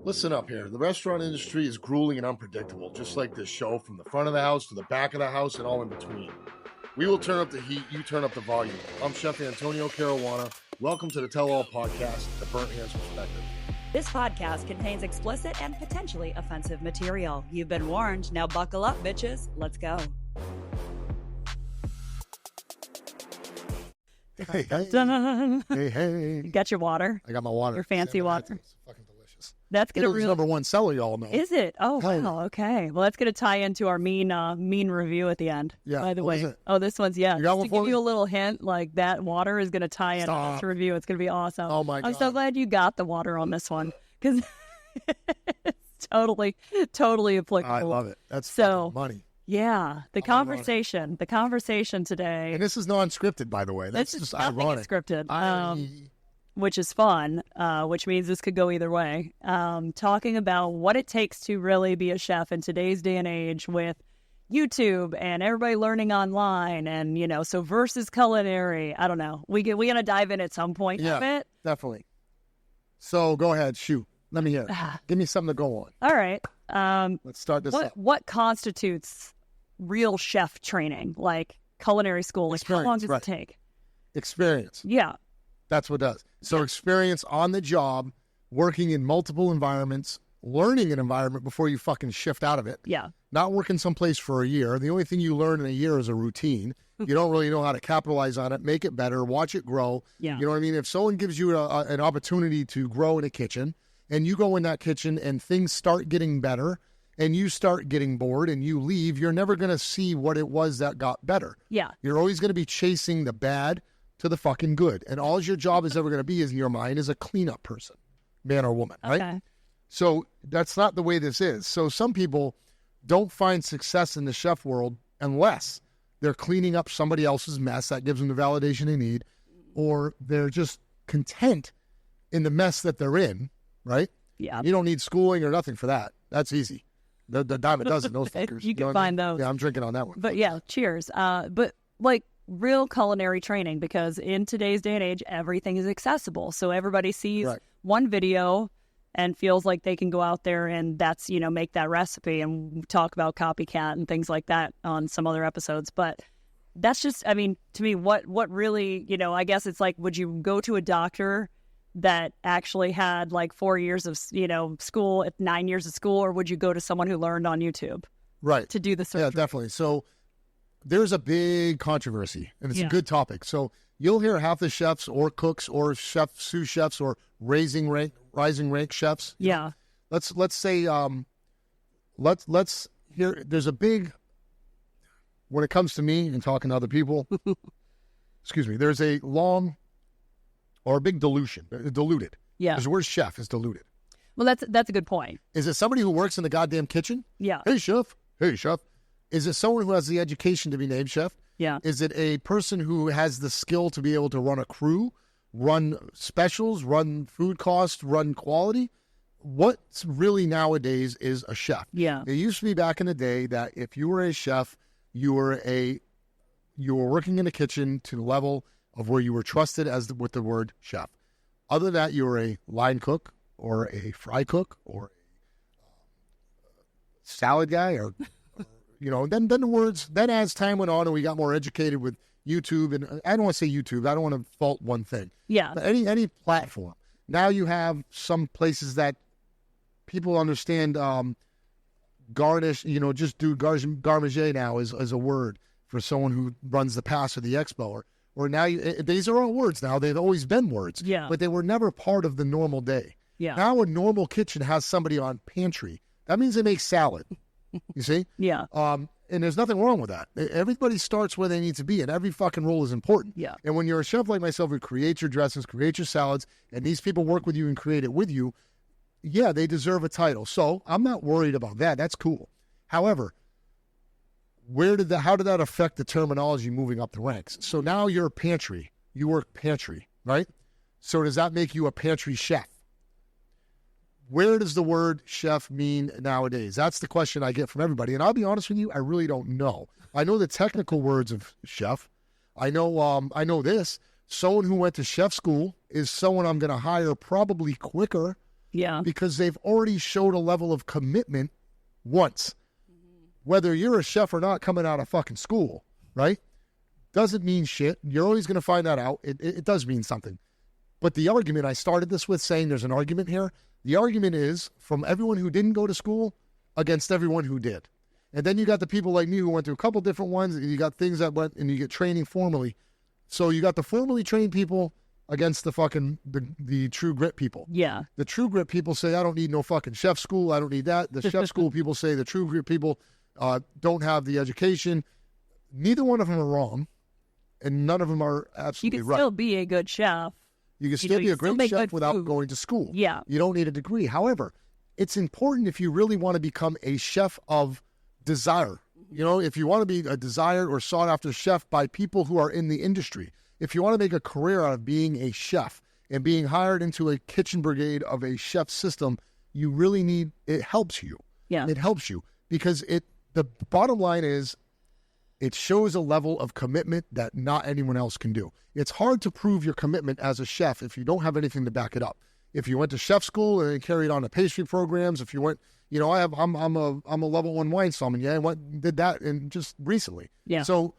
Listen up here. The restaurant industry is grueling and unpredictable, just like this show, from the front of the house to the back of the house and all in between. We will turn up the heat, you turn up the volume. I'm Chef Antonio Caruana. Welcome to the Tell All Podcast, The Burnt Hands Perspective. This podcast contains explicit and potentially offensive material. You've been warned. Now buckle up, bitches. Let's go. Hey, hey. Dun. Hey, hey. You got your water? I got my water. Your fancy water? It's fucking delicious. That's going to Italy's really... #1 seller, y'all know. Is it? Oh, Hey. wow. Okay. Well, that's going to tie into our mean review at the end. Yeah. By the What way. is it? Oh, this one's, yeah. You got Just one to for give me? you a little hint, like that water is going to tie in Stop. this review. It's going to be awesome. Oh, my God. I'm so glad you got the water on this one because it's totally applicable. I love it. That's So- fucking money. Yeah, the conversation today. And this is non-scripted, by the way. That's This is just nothing is ironic. scripted, which is fun, which means this could go either way. Talking about what it takes to really be a chef in today's day and age with YouTube and everybody learning online, and so versus culinary. I don't know. We gonna dive in at some point. Yeah. Of it. Definitely. So go ahead, shoot. Let me hear it. Give me something to go on. All right. Let's start this up. What constitutes real chef training, like culinary school? Like how long does Experience, it take? Experience. Yeah. That's what it does. So experience on the job, working in multiple environments, learning an environment before you fucking shift out of it. Yeah. Not working someplace for a year. The only thing you learn in a year is a routine. You don't really know how to capitalize on it, make it better, watch it grow. Yeah. You know what I mean? If someone gives you an opportunity to grow in a kitchen and you go in that kitchen and things start getting better and you start getting bored and you leave, you're never going to see what it was that got better. Yeah. You're always going to be chasing the bad to the fucking good. And all your job is ever going to be is in your mind is a cleanup person, man or woman, right? Okay. So that's not the way this is. So some people don't find success in the chef world unless they're cleaning up somebody else's mess. That gives them the validation they need, or they're just content in the mess that they're in, right? Yeah. You don't need schooling or nothing for that. That's easy. The dime a dozen, those fuckers. You know can what I find mean? those. Yeah, I'm drinking on that one. But yeah, cheers. But like real culinary training, because in today's day and age, everything is accessible. So everybody sees Right. one video and feels like they can go out there and that's, make that recipe, and we talk about copycat and things like that on some other episodes. But that's just, to me, what really, I guess it's like, would you go to a doctor that actually had like 4 years of, school, 9 years of school, or would you go to someone who learned on YouTube Right. to do the surgery? Yeah, definitely. So there's a big controversy, and it's Yeah. a good topic. So you'll hear half the chefs or cooks or sous chefs or rising rank chefs. Yeah. Let's say let's hear. There's a big, when it comes to me and talking to other people. Excuse me. There's a long or a big diluted. Yeah. Because the word chef is diluted. Well, that's a good point. Is it somebody who works in the goddamn kitchen? Yeah. Hey, chef. Hey, chef. Is it someone who has the education to be named chef? Yeah. Is it a person who has the skill to be able to run a crew, run specials, run food cost, run quality? What's really nowadays is a chef. Yeah. It used to be back in the day that if you were a chef, you were working in the kitchen to the level of where you were trusted with the word chef. Other than that, you were a line cook or a fry cook or a salad guy or then the words, then as time went on and we got more educated with YouTube, and I don't want to say YouTube, I don't want to fault one thing. Yeah. But any platform. Now you have some places that people understand garnish, just do garmager now is a word for someone who runs the pass or the expo. Or now these are all words now. They've always been words. Yeah. But they were never part of the normal day. Yeah. Now a normal kitchen has somebody on pantry. That means they make salad. You see? Yeah. And there's nothing wrong with that. Everybody starts where they need to be, and every fucking role is important. Yeah. And when you're a chef like myself who creates your dressings, creates your salads, and these people work with you and create it with you, yeah, they deserve a title. So I'm not worried about that. That's cool. However, how did that affect the terminology moving up the ranks? So now you're a pantry. You work pantry, right? So does that make you a pantry chef? Where does the word chef mean nowadays? That's the question I get from everybody. And I'll be honest with you, I really don't know. I know the technical words of chef. I know this. Someone who went to chef school is someone I'm going to hire probably quicker Yeah. Because they've already showed a level of commitment once. Whether you're a chef or not coming out of fucking school, right? Doesn't mean shit. You're always going to find that out. It does mean something. But the argument, I started this with saying there's an argument here. The argument is from everyone who didn't go to school against everyone who did. And then you got the people like me who went through a couple different ones, and you got things that went, and you get training formally. So you got the formally trained people against the fucking, the true grit people. Yeah. The true grit people say, I don't need no fucking chef school. I don't need that. The chef school people say the true grit people don't have the education. Neither one of them are wrong, and none of them are absolutely right. You can still be a good chef. You can still be a great chef without going to school. Yeah. You don't need a degree. However, it's important if you really want to become a chef of desire. You know, if you want to be a desired or sought after chef by people who are in the industry, if you want to make a career out of being a chef and being hired into a kitchen brigade of a chef system, you really need, it helps you. Yeah. It helps you because the bottom line is, it shows a level of commitment that not anyone else can do. It's hard to prove your commitment as a chef if you don't have anything to back it up. If you went to chef school and carried on the pastry programs, if you went, you know, I'm a level 1 wine sommelier. I did that and just recently. Yeah. So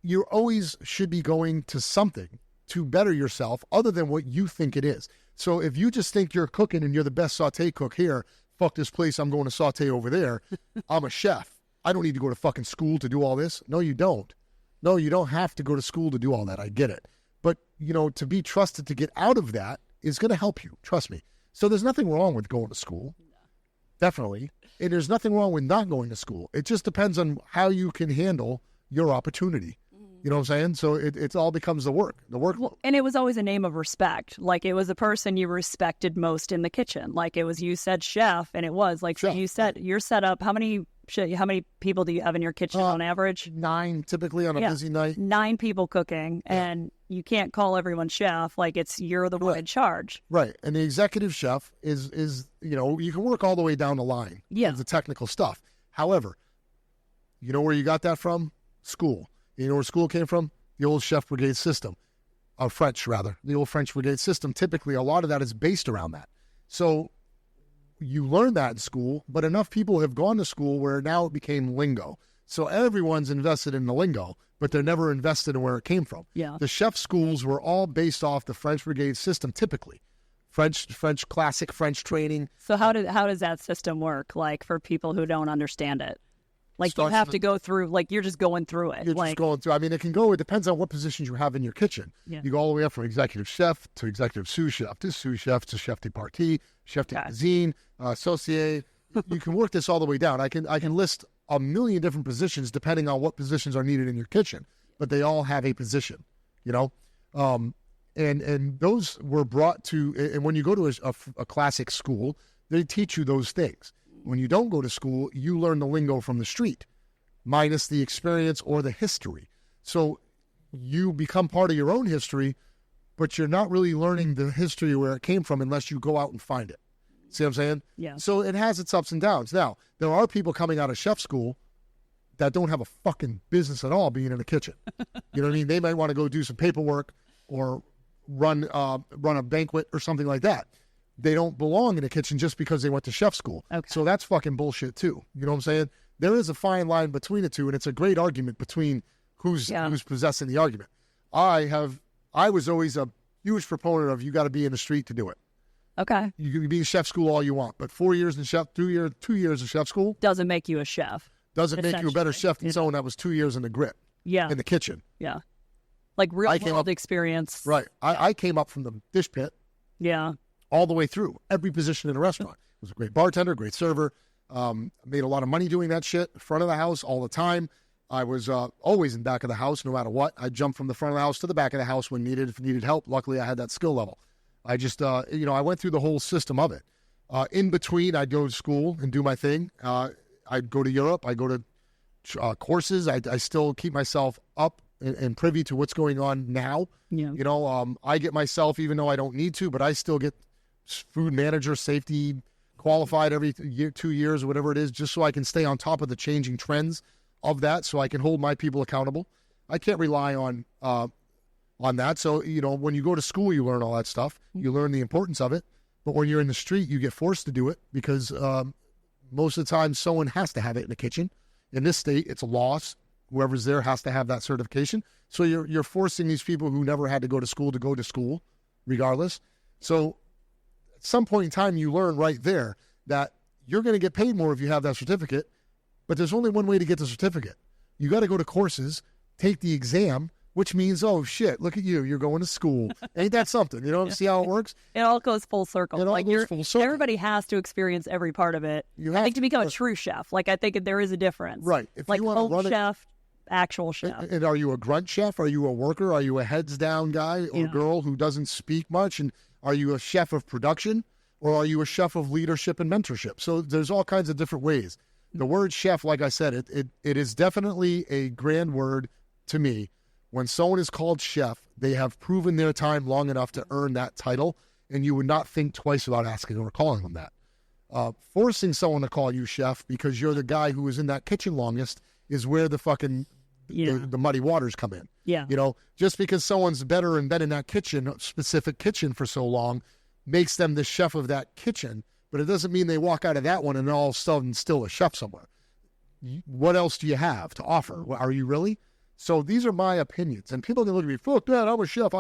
you always should be going to something to better yourself other than what you think it is. So if you just think you're cooking and you're the best saute cook here, fuck this place, I'm going to saute over there. I'm a chef. I don't need to go to fucking school to do all this. No, you don't. No, you don't have to go to school to do all that. I get it. But, you know, to be trusted to get out of that is going to help you. Trust me. So there's nothing wrong with going to school. Definitely. And there's nothing wrong with not going to school. It just depends on how you can handle your opportunity. You know what I'm saying? So it all becomes the workload. And it was always a name of respect. Like, it was the person you respected most in the kitchen. Like, it was, you said chef, and it was like, Chef. so you said your setup. How many people do you have in your kitchen on average? 9 typically on a busy night. 9 people cooking, and you can't call everyone chef. Like, you're the one in charge. Right. And the executive chef is, you know, you can work all the way down the line of the technical stuff. However, you know where you got that from? School. You know where school came from? The old chef brigade system. French, rather. The old French brigade system. Typically, a lot of that is based around that. So you learn that in school, but enough people have gone to school where now it became lingo. So everyone's invested in the lingo, but they're never invested in where it came from. Yeah. The chef schools were all based off the French brigade system, typically. French classic French training. So how does that system work, like, for people who don't understand it? Like, you have to go through, like, you're just going through it. You're just going through. I mean, it depends on what positions you have in your kitchen. Yeah. You go all the way up from executive chef to executive sous chef to sous chef to chef de partie, chef de cuisine, associé. You can work this all the way down. I can list a million different positions depending on what positions are needed in your kitchen, but they all have a position, you know? And those were brought to, and when you go to a classic school, they teach you those things. When you don't go to school, you learn the lingo from the street, minus the experience or the history. So you become part of your own history, but you're not really learning the history where it came from unless you go out and find it. See what I'm saying? Yeah. So it has its ups and downs. Now, there are people coming out of chef school that don't have a fucking business at all being in the kitchen. You know what I mean? They might want to go do some paperwork or run a banquet or something like that. They don't belong in the kitchen just because they went to chef school. Okay. So that's fucking bullshit too. You know what I'm saying? There is a fine line between the two, and it's a great argument between who's possessing the argument. I was always a huge proponent of you got to be in the street to do it. Okay. You can be in chef school all you want, but 4 years in chef, 2 years of chef school doesn't make you a chef. Doesn't make you a better chef than someone that was 2 years in the grit. Yeah. In the kitchen. Yeah. Like real world experience. Right. I came up from the dish pit. Yeah. All the way through every position in a restaurant. Was a great bartender, great server. Made a lot of money doing that shit. Front of the house all the time. I was always in back of the house, no matter what. I jumped from the front of the house to the back of the house when needed help. Luckily, I had that skill level. I just, I went through the whole system of it. In between, I'd go to school and do my thing. I'd go to Europe. I go to courses. I still keep myself up and privy to what's going on now. Yeah. You know, I get myself, even though I don't need to, but I still get food manager, safety qualified every year, 2 years, or whatever it is, just so I can stay on top of the changing trends of that, so I can hold my people accountable. I can't rely on that. So, you know, when you go to school, you learn all that stuff. You learn the importance of it. But when you're in the street, you get forced to do it because most of the time someone has to have it in the kitchen. In this state, it's a law. Whoever's there has to have that certification. So you're forcing these people who never had to go to school, regardless. So at some point in time, you learn right there that you're going to get paid more if you have that certificate, but there's only one way to get the certificate. You got to go to courses, take the exam, which means, oh, shit, look at you. You're going to school. Ain't that something? You know, see how it works? It all goes full circle. It all goes full circle. Everybody has to experience every part of it. I think to become a true chef. Like, I think there is a difference. Right. If like you want to run chef, actual chef. And are you a grunt chef? Are you a worker? Are you a heads down guy or girl who doesn't speak much? And are you a chef of production or are you a chef of leadership and mentorship? So there's all kinds of different ways. The word chef, like I said, it is definitely a grand word to me. When someone is called chef, they have proven their time long enough to earn that title, and you would not think twice about asking or calling them that. Forcing someone to call you chef because you're the guy who was in that kitchen longest is where the fucking the muddy waters come in. Yeah. You know, just because someone's better and been in that kitchen, specific kitchen for so long, makes them the chef of that kitchen, but it doesn't mean they walk out of that one and all of a sudden still a chef somewhere. What else do you have to offer? Are you really? So these are my opinions, and people can look at me, fuck that, I'm a chef.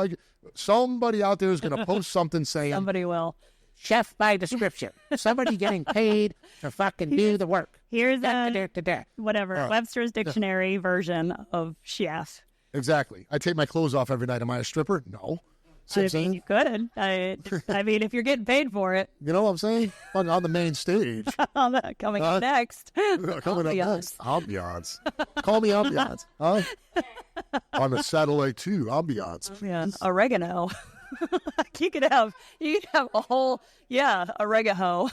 Somebody out there is going to post something saying, somebody will. Chef by description. Somebody getting paid to fucking do the work. Here's whatever, Webster's Dictionary version of chef. Exactly. I take my clothes off every night. Am I a stripper? No. I mean, you could. I mean, if you're getting paid for it. You know what I'm saying? On the main stage. Coming up next. Coming up next. Ambiance. Call me ambiance. Huh? On the satellite too. Ambiance. Yeah. Oregano. You could have a whole, oregano.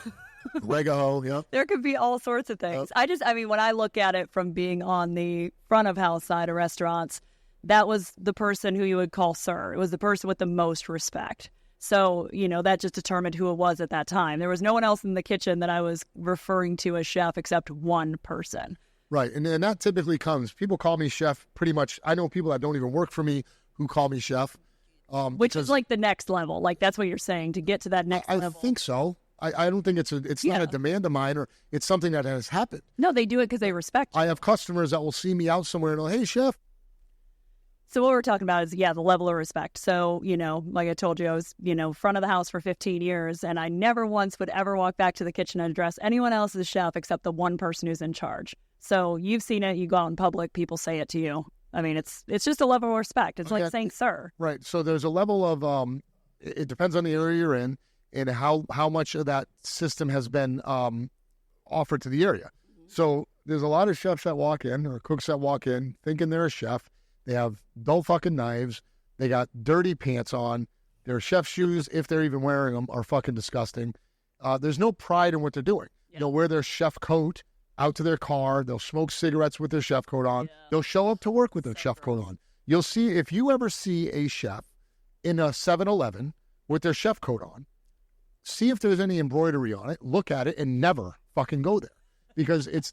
Oregano, yeah. There could be all sorts of things. I mean, when I look at it from being on the front of house side of restaurants, that was the person who you would call sir. It was the person with the most respect. So, that just determined who it was at that time. There was no one else in the kitchen that I was referring to as chef except one person. Right. And that typically comes. People call me chef pretty much. I know people that don't even work for me who call me chef. Which is like the next level. Like, that's what you're saying, to get to that next level. I think so. I don't think it's not a demand of mine, or it's something that has happened. No, they do it because they respect you. I have customers that will see me out somewhere and go, hey, chef. So what we're talking about is, the level of respect. So, like I told you, I was, front of the house for 15 years, and I never once would ever walk back to the kitchen and address anyone else as chef except the one person who's in charge. So you've seen it. You go out in public, people say it to you. I mean, it's just a level of respect. It's like saying sir. Right. So there's a level of, it depends on the area you're in and how much of that system has been offered to the area. So there's a lot of chefs that walk in, or cooks that walk in thinking they're a chef. They have dull fucking knives. They got dirty pants on. Their chef shoes, if they're even wearing them, are fucking disgusting. There's no pride in what they're doing. Yeah. They'll wear their chef coat out to their car. They'll smoke cigarettes with their chef coat on. Yeah. They'll show up to work with their chef coat on. You'll see, if you ever see a chef in a 7-Eleven with their chef coat on, see if there's any embroidery on it, look at it, and never fucking go there, because it's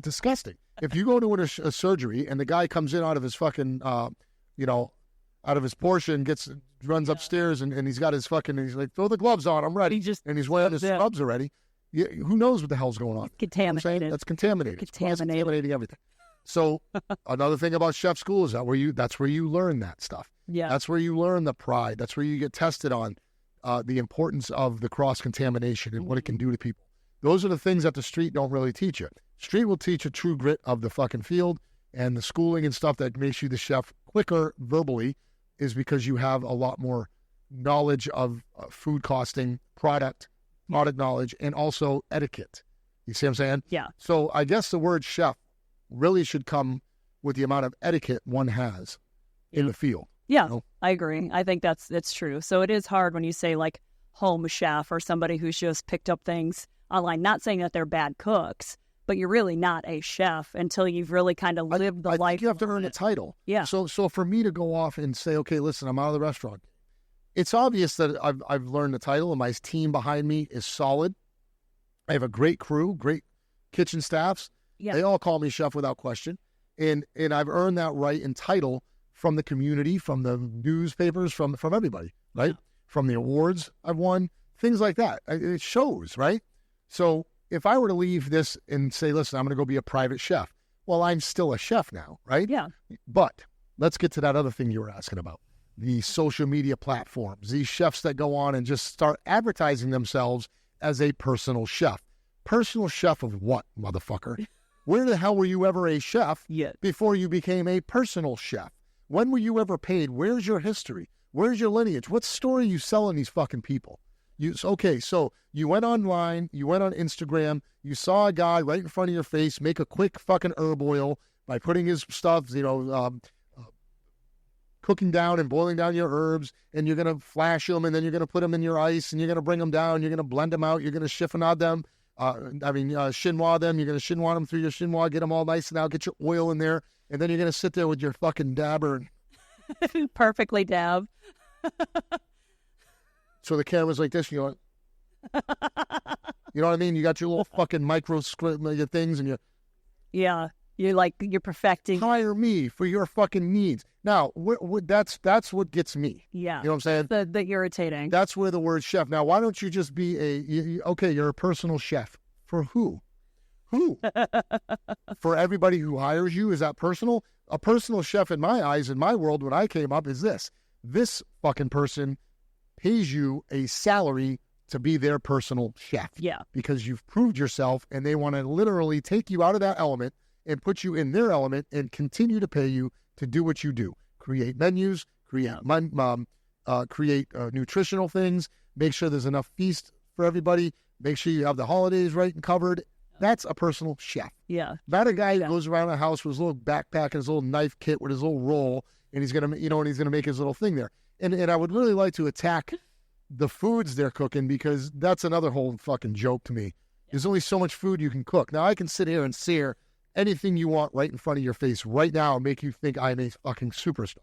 disgusting. If you go to a surgery and the guy comes in out of his fucking, out of his Porsche, runs upstairs and he's got his fucking, he's like, throw the gloves on, I'm ready. And he's wearing his scrubs already. Who knows what the hell's going on? Contaminated. That's contaminated. It's contaminating everything. So another thing about chef school is that's where you learn that stuff. Yeah. That's where you learn the pride. That's where you get tested on the importance of the cross-contamination and what it can do to people. Those are the things that the street don't really teach you. Street will teach a true grit of the fucking field, and the schooling and stuff that makes you the chef quicker verbally is because you have a lot more knowledge of food costing, product knowledge, and also etiquette. You see what I'm saying? Yeah. So I guess the word chef really should come with the amount of etiquette one has in the field. Yeah, I agree. I think it's true. So it is hard when you say like home chef or somebody who's just picked up things online. Not saying that they're bad cooks, but you're really not a chef until you've really kind of lived the life. I think you have to earn a title. Yeah. So for me to go off and say, okay, listen, I'm out of the restaurant, it's obvious that I've learned the title and my team behind me is solid. I have a great crew, great kitchen staffs. Yeah. They all call me chef without question. And I've earned that right and title from the community, from the newspapers, from everybody, right? Yeah. From the awards I've won, things like that. It shows, right? So if I were to leave this and say, listen, I'm going to go be a private chef, well, I'm still a chef now, right? Yeah. But let's get to that other thing you were asking about, the social media platforms, these chefs that go on and just start advertising themselves as a personal chef. Personal chef of what, motherfucker? Where the hell were you ever a chef before you became a personal chef? When were you ever paid? Where's your history? Where's your lineage? What story are you selling these fucking people? So you went online, you went on Instagram, you saw a guy right in front of your face make a quick fucking herb oil by putting his stuff, cooking down and boiling down your herbs, and you're going to flash them, and then you're going to put them in your ice, and you're going to bring them down, you're going to blend them out, you're going to chiffonade them, chinois them, you're going to chinois them through your chinois, get them all nice and out, get your oil in there, and then you're going to sit there with your fucking dabber. Perfectly dab. So the camera's like this, you know what I mean? You got your little fucking your things, and you're perfecting. Hire me for your fucking needs. Now, that's what gets me. Yeah. You know what I'm saying? The irritating. That's where the word chef. Now, why don't you just be you're a personal chef. For who? Who? For everybody who hires you? Is that personal? A personal chef in my eyes, in my world, when I came up, is this. This fucking person pays you a salary to be their personal chef. Yeah. Because you've proved yourself, and they want to literally take you out of that element and put you in their element and continue to pay you to do what you do. Create menus, create nutritional things, make sure there's enough feast for everybody, make sure you have the holidays right and covered. That's a personal chef. Yeah. Not a guy who goes around the house with his little backpack and his little knife kit with his little roll, and he's gonna make his little thing there. And I would really like to attack the foods they're cooking, because that's another whole fucking joke to me. There's only so much food you can cook. Now, I can sit here and sear anything you want right in front of your face right now and make you think I'm a fucking superstar.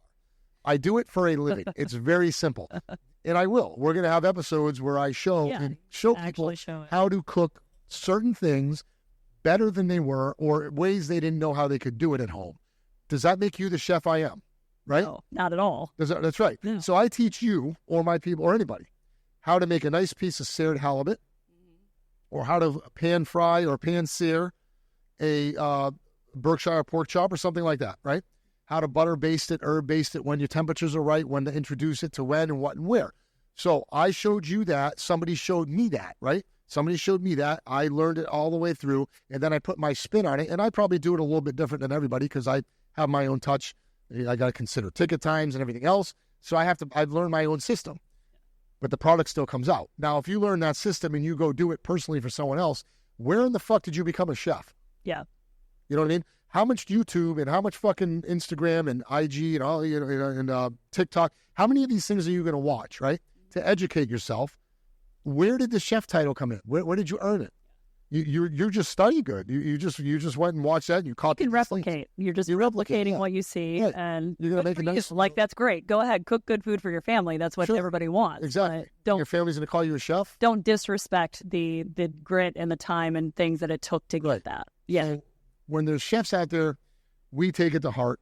I do it for a living. It's very simple. And I will. We're going to have episodes where I show people how to cook certain things better than they were, or ways they didn't know how they could do it at home. Does that make you the chef I am? Right? No, not at all. That's right. No. So I teach you, or my people, or anybody, how to make a nice piece of seared halibut, or how to pan fry or pan sear a Berkshire pork chop or something like that, right? How to butter baste it, herb baste it, when your temperatures are right, when to introduce it to when and what and where. So I showed you that. Somebody showed me that, right? Somebody showed me that. I learned it all the way through, and then I put my spin on it, and I probably do it a little bit different than everybody because I have my own touch. I got to consider ticket times and everything else. So I've learned my own system, but the product still comes out. Now, if you learn that system and you go do it personally for someone else, where in the fuck did you become a chef? Yeah. You know what I mean? How much YouTube and how much fucking Instagram and IG and all, and TikTok, how many of these things are you going to watch, right? To educate yourself. Where did the chef title come in? Where did you earn it? You just study good. You just went and watched that and you caught. You can replicate. You're replicating what you see, and you're gonna make a nice. Like, that's great. Go ahead, cook good food for your family. That's what everybody wants. Exactly. Your family's gonna call you a chef. Don't disrespect the grit and the time and things that it took to get that. Yeah. So when there's chefs out there, we take it to heart.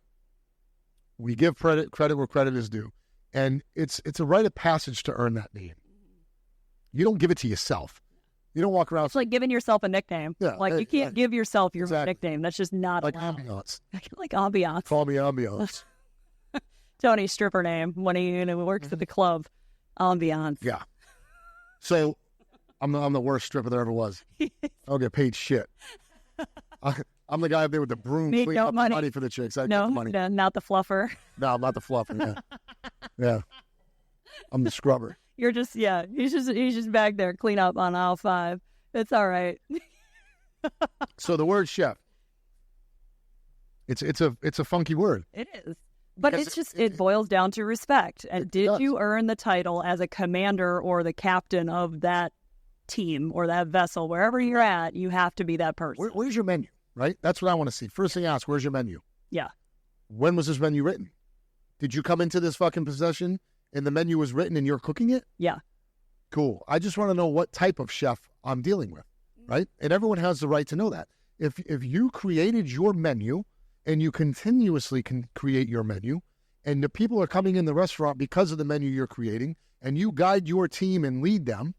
We give credit where credit is due, and it's a rite of passage to earn that name. You don't give it to yourself. You don't walk around. It's like giving yourself a nickname. Yeah, like, you can't give yourself your nickname. That's just not like allowed. ambiance. Like ambiance. Call me ambiance. Tony's stripper name when he works at the club. Ambiance. Yeah. So I'm the worst stripper there ever was. I don't get paid shit. I'm the guy up there with the broom cleaning up the money for the chicks. I get the money. No, not the fluffer. No, I'm not the fluffer. Yeah. I'm the scrubber. You're just, he's just back there, clean up on aisle 5. It's all right. So the word chef, it's a funky word. It is. But it boils down to respect. And did you earn the title as a commander or the captain of that team or that vessel? Wherever you're at, you have to be that person. Where's your menu, right? That's what I want to see. First thing I ask, where's your menu? Yeah. When was this menu written? Did you come into this fucking possession and the menu was written and you're cooking it? Yeah. Cool. I just want to know what type of chef I'm dealing with, right? And everyone has the right to know that. If you created your menu and you continuously can create your menu, and the people are coming in the restaurant because of the menu you're creating, and you guide your team and lead them,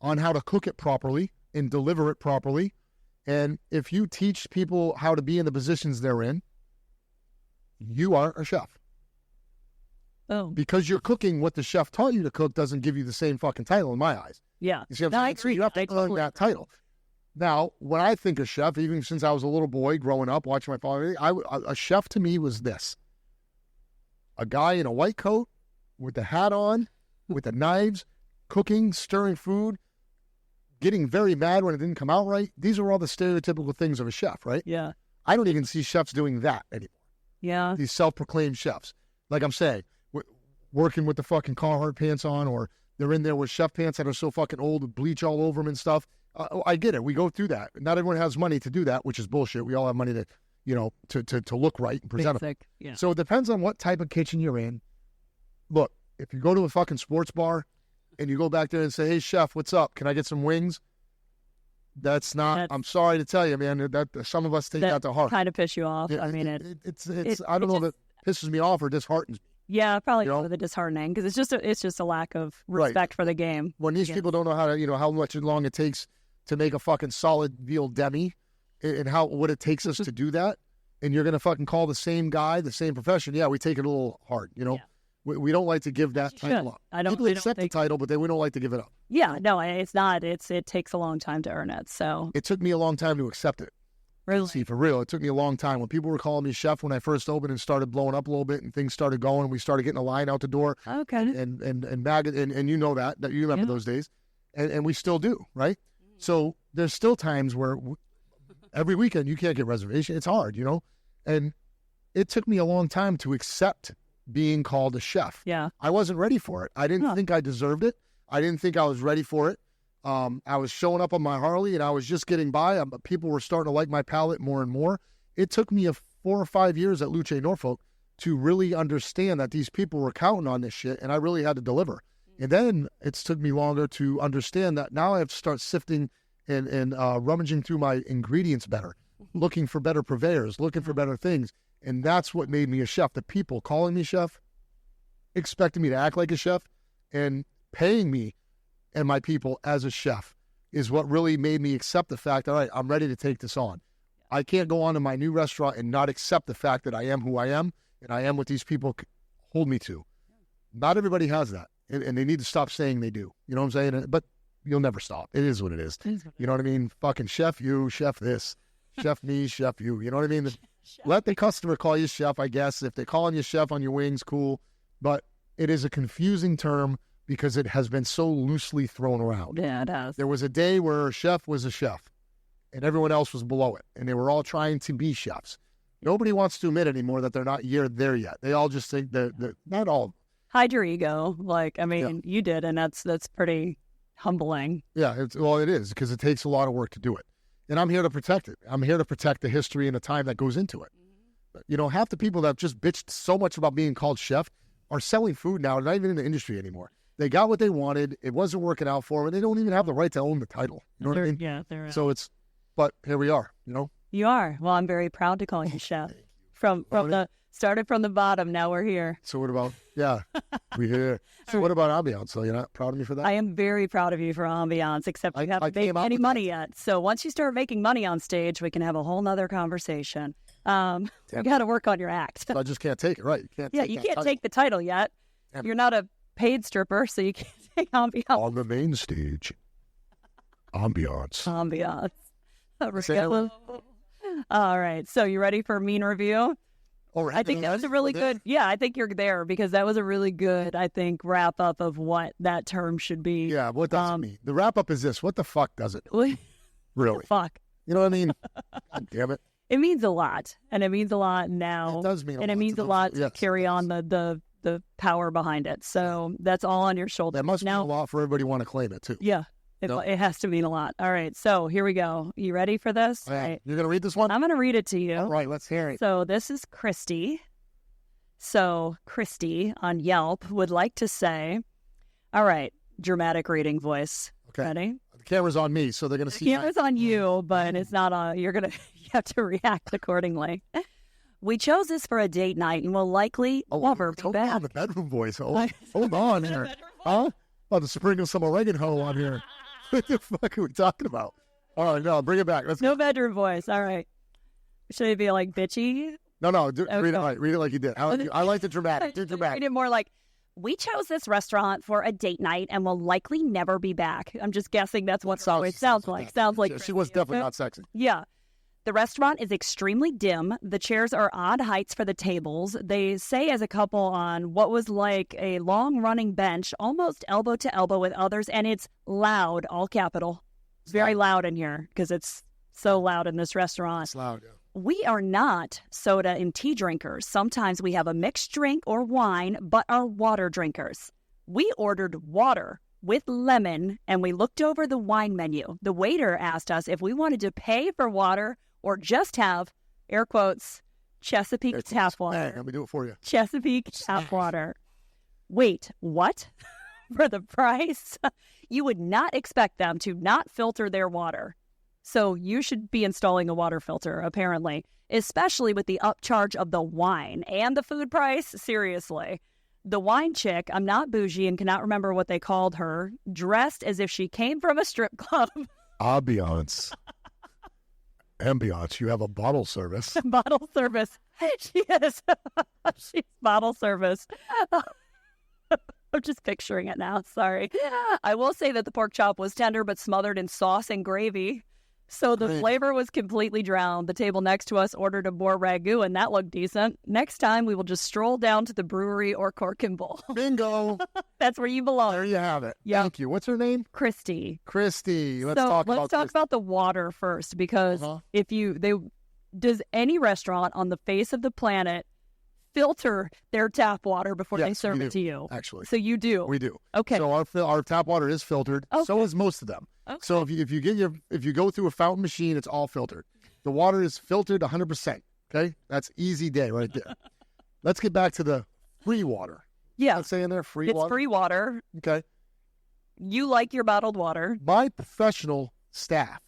on how to cook it properly and deliver it properly. And if you teach people how to be in the positions they're in, you are a chef. Oh, Because you're cooking what the chef taught you to cook doesn't give you the same fucking title in my eyes. yeah. You see what No, I'm I saying? So agree. you have to I earn totally that title. Now, when I think of chef, even since I was a little boy growing up, watching my father, a chef to me was this. A guy in a white coat with the hat on, with the knives, cooking, stirring food, getting very mad when it didn't come out right. These are all the stereotypical things of a chef, right? Yeah. I don't even see chefs doing that anymore. Yeah. These self-proclaimed chefs. Like I'm saying, working with the fucking Carhartt pants on, or they're in there with chef pants that are so fucking old with bleach all over them and stuff. I get it. We go through that. Not everyone has money to do that, which is bullshit. We all have money to, to look right and present. Basic. Yeah. So it depends on what type of kitchen you're in. Look, if you go to a fucking sports bar and you go back there and say, "Hey, chef, what's up? Can I get some wings?" That's not. I'm sorry to tell you, man. That some of us take that to heart. Kind of piss you off. Yeah, I mean, it's. I don't know if it pisses me off or disheartens me. yeah, probably You know? a little disheartening because it's just a lack of respect for the game. When these people don't know how to, how much long it takes to make a fucking solid veal demi, and what it takes us to do that, and you're gonna fucking call the same guy, the same profession. Yeah, we take it a little hard. Yeah. We don't like to give that title up. People accept the title, but we don't like to give it up. Yeah, no, it's not. It takes a long time to earn it. So It took me a long time to accept it. really, See, for real, it took me a long time. When people were calling me chef when I first opened and started blowing up a little bit and things started going, we started getting a line out the door okay, and you know that you remember those days, and we still do, right? So there's still times where every weekend you can't get reservation. It's hard, and it took me a long time to accept being called a chef. yeah, I wasn't ready for it. I didn't think I deserved it. I didn't think I was ready for it. I was showing up on my Harley and I was just getting by. People were starting to like my palate more and more. It took me 4 or 5 years at Luce Norfolk to really understand that these people were counting on this shit and I really had to deliver. And then it's took me longer to understand that now I have to start sifting and rummaging through my ingredients better, looking for better purveyors, looking for better things. And that's what made me a chef. The people calling me chef, expecting me to act like a chef, and paying me and my people as a chef is what really made me accept the fact, all right, I'm ready to take this on. I can't go on to my new restaurant and not accept the fact that I am who I am and I am what these people hold me to. Not everybody has that, and they need to stop saying they do. You know what I'm saying? But you'll never stop. It is what it is. You know what I mean? Fucking chef you, chef this, chef me, chef you. You know what I mean? Let the customer call you chef, I guess. If they're calling you chef on your wings, cool. But it is a confusing term because it has been so loosely thrown around. yeah, it has. There was a day where a chef was a chef and everyone else was below it. And they were all trying to be chefs. Nobody wants to admit anymore that they're not there yet. They all just think they're not all. Hide your ego. Like, I mean, you did, and that's pretty humbling. Yeah, it is because it takes a lot of work to do it. And I'm here to protect it. I'm here to protect the history and the time that goes into it. Half the people that just bitched so much about being called chef are selling food now. They're not even in the industry anymore. They got what they wanted. It wasn't working out for them. And they don't even have the right to own the title. You know what I mean? Yeah, they're So but here we are, You are. Well, I'm very proud to call you chef. Started from the bottom, now we're here. So what about, we're here. So what about ambiance? So you're not proud of me for that? I am very proud of you for ambiance, except you haven't made any money yet. So once you start making money on stage, we can have a whole nother conversation. We got to work on your act. I just can't take it, right? You can't take the title yet. Damn. You're not a paid stripper, so you can't take ambiance. On the main stage, ambiance. All right. So you ready for mean review? All right. I think that was a really good. Yeah, I think you're there because that was a really good, wrap up of what that term should be. Yeah, what does it mean? The wrap up is this. What the fuck does it mean? Really? Fuck. You know what I mean? God damn it. It means a lot, and it means a lot now. It does mean a lot. And it means a lot to carry on the power behind it. So that's all on your shoulders. That must mean a lot for everybody to want to claim it, too. Yeah. It has to mean a lot. All right. So here we go. You ready for this? Right. You're going to read this one? I'm going to read it to you. All right. Let's hear it. So this is Christy. So Christy on Yelp would like to say, all right, dramatic reading voice. Okay. Ready? The camera's on me, so they're going to see. The camera's on you, but it's not on. You have to react accordingly. We chose this for a date night and will likely never be back. On the bedroom voice. Hold on here. Huh? About to sprinkle some oregano on here. What the fuck are we talking about? All right, no, bring it back. Let's No bedroom voice. All right. Should it be like bitchy? No, Okay. read it right. Read it like you did. I like the dramatic. Do dramatic. Read it more like, we chose this restaurant for a date night and will likely never be back. I'm just guessing that's what it sounds like. Sounds like She was definitely not sexy. Yeah. The restaurant is extremely dim. The chairs are odd heights for the tables. They say as a couple on what was like a long-running bench, almost elbow to elbow with others, and it's loud, all capital. It's very loud in here because it's so loud in this restaurant. It's loud, yeah. We are not soda and tea drinkers. Sometimes we have a mixed drink or wine, but are water drinkers. We ordered water with lemon, and we looked over the wine menu. The waiter asked us if we wanted to pay for water or just have, air quotes, Chesapeake tap water. Hey, let me do it for you. Chesapeake tap water. Wait, what? For the price? You would not expect them to not filter their water. So you should be installing a water filter, apparently, especially with the upcharge of the wine and the food price. Seriously. The wine chick, I'm not bougie and cannot remember what they called her, dressed as if she came from a strip club. Ambiance. You have a bottle service. Bottle service. She is. She's bottle service. I'm just picturing it now. Sorry. I will say that the pork chop was tender but smothered in sauce and gravy. So the flavor was completely drowned. The table next to us ordered a boar ragu, and that looked decent. Next time, we will just stroll down to the brewery or Cork and Bull. Bingo. That's where you belong. There you have it. Yeah. Thank you. What's her name? Christy. Let's talk about the water first, because does any restaurant on the face of the planet filter their tap water before they serve it to you? Actually. So you do. We do. Okay. So our tap water is filtered. Okay. So is most of them. Okay. So if you go through a fountain machine, it's all filtered. The water is filtered 100%. Okay, that's easy day right there. Let's get back to the free water. Yeah, Let's say in there free it's water. free water. Okay. You like your bottled water. My professional staff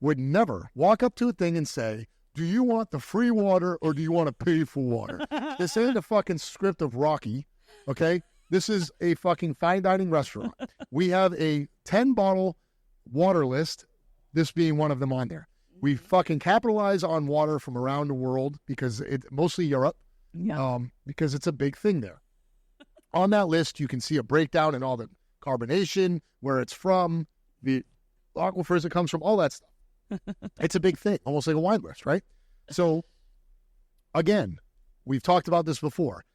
would never walk up to a thing and say, "Do you want the free water or do you want to pay for water?" This ain't a fucking script of Rocky. Okay, this is a fucking fine dining restaurant. We have a 10-bottle water list, this being one of them on there. We fucking capitalize on water from around the world because mostly Europe, because it's a big thing there. On that list, you can see a breakdown in all the carbonation, where it's from, the aquifers it comes from, all that stuff. It's a big thing, almost like a wine list, right? So, again, we've talked about this before.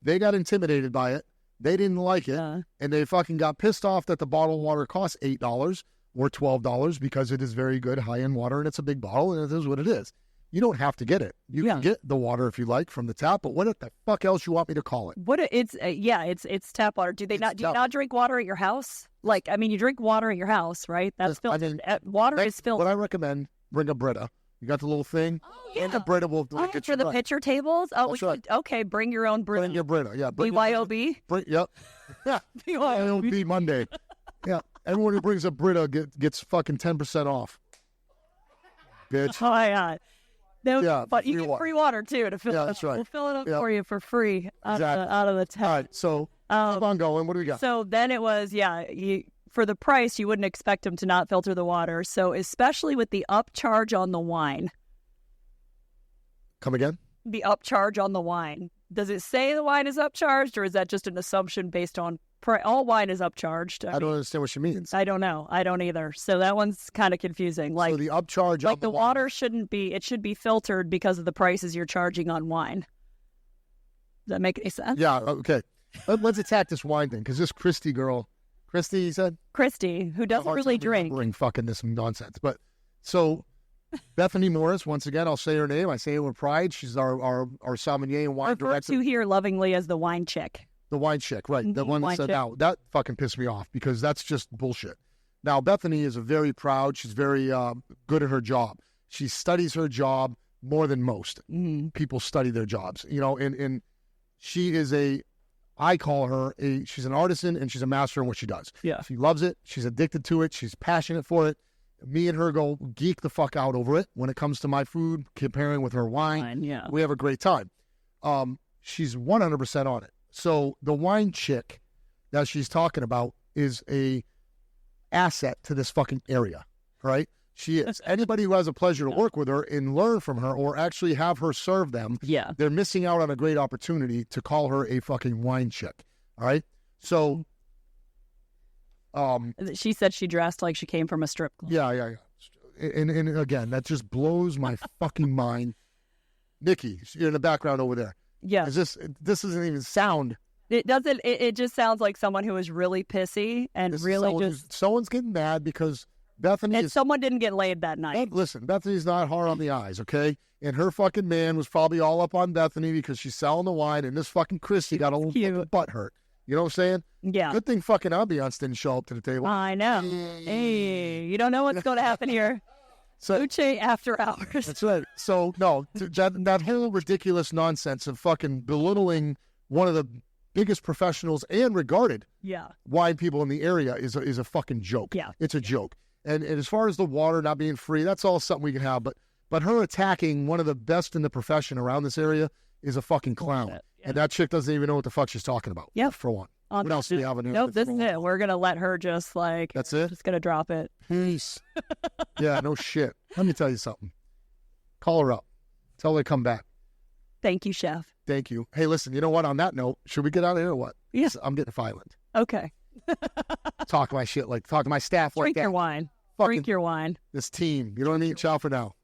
They got intimidated by it. They didn't like it, and they fucking got pissed off that the bottled water costs $8 or $12 because it is very good high-end water, and it's a big bottle, and it is what it is. You don't have to get it. You can get the water if you like from the tap, but what the fuck else you want me to call it? It's tap water. Do you not drink water at your house? Like, I mean, you drink water at your house, right? That's filtered. Water is filtered. What I recommend, bring a Brita. You got the little thing? Oh, yeah. And the Brita will get for the pitcher tables? Oh, okay, bring your own Brita. Bring your Brita, yeah. BYOB? Yep. Yeah. BYOB Monday. Yeah. Everyone who brings a Brita gets fucking 10% off. Bitch. Oh, my God. But you get water. free water, too, to fill it up. That's right. We'll fill it up for you for free out of the tap. All right, so keep on going. What do we got? So then it was, for the price, you wouldn't expect them to not filter the water. So especially with the upcharge on the wine. Come again? The upcharge on the wine. Does it say the wine is upcharged, or is that just an assumption based on all wine is upcharged? I don't understand what she means. I don't know. I don't either. So that one's kind of confusing. Like, so the upcharge, like the water shouldn't be. It should be filtered because of the prices you're charging on wine. Does that make any sense? Yeah. Okay. Let's attack this wine thing, because this Christy girl, Christy, you said? Christy, who doesn't really drink. Fucking this nonsense. But so Bethany Morris, once again, I'll say her name. I say it with pride. She's our sommelier and wine director. Referred to here lovingly as the wine chick. The wine chick, right. The one that said that. That fucking pissed me off, because that's just bullshit. Now, Bethany is very proud. She's very good at her job. She studies her job more than most people study their jobs. And she is I call her she's an artisan, and she's a master in what she does. Yeah. She loves it. She's addicted to it. She's passionate for it. Me and her go geek the fuck out over it when it comes to my food, comparing with her wine. We have a great time. She's 100% on it. So the wine chick that she's talking about is asset to this fucking area, right? She is. Anybody who has a pleasure to work with her and learn from her or actually have her serve them, Yeah. they're missing out on a great opportunity to call her a fucking wine chick. All right? So, She said she dressed like she came from a strip club. yeah. And again, that just blows my fucking mind. Nikki, you're in the background over there. Yeah. This doesn't even sound. It doesn't. It just sounds like someone who is really pissy and This is really someone someone's getting mad because Bethany and is. someone didn't get laid that night. Listen, Bethany's not hard on the eyes, okay? And her fucking man was probably all up on Bethany because she's selling the wine, and this fucking Christy got a little Cute. fucking butt hurt. You know what I'm saying? Yeah. Good thing fucking Ambiance didn't show up to the table. I know. Hey, you don't know what's going to happen here. So Uche after hours. that's right. So no, that whole ridiculous nonsense of fucking belittling one of the biggest professionals and regarded Yeah. wine people in the area is a fucking joke. Yeah. It's a joke. And as far as the water not being free, that's all something we can have. But her attacking one of the best in the profession around this area is a fucking clown. Bullshit. Yeah. And that chick doesn't even know what the fuck she's talking about. Yep. For one. On What else do we have in here? Nope, this is it. We're going to let her just like, That's it? just going to drop it. Peace. Yeah, no shit. Let me tell you something. Call her up. Tell her to come back. Thank you, chef. Thank you. Hey, listen, you know what? On that note, should we get out of here or what? Yes. I'm getting violent. Okay. Talk my shit talk to my staff like Drink that. your wine. Fucking Drink your wine. this team. You know what I mean? Ciao for now.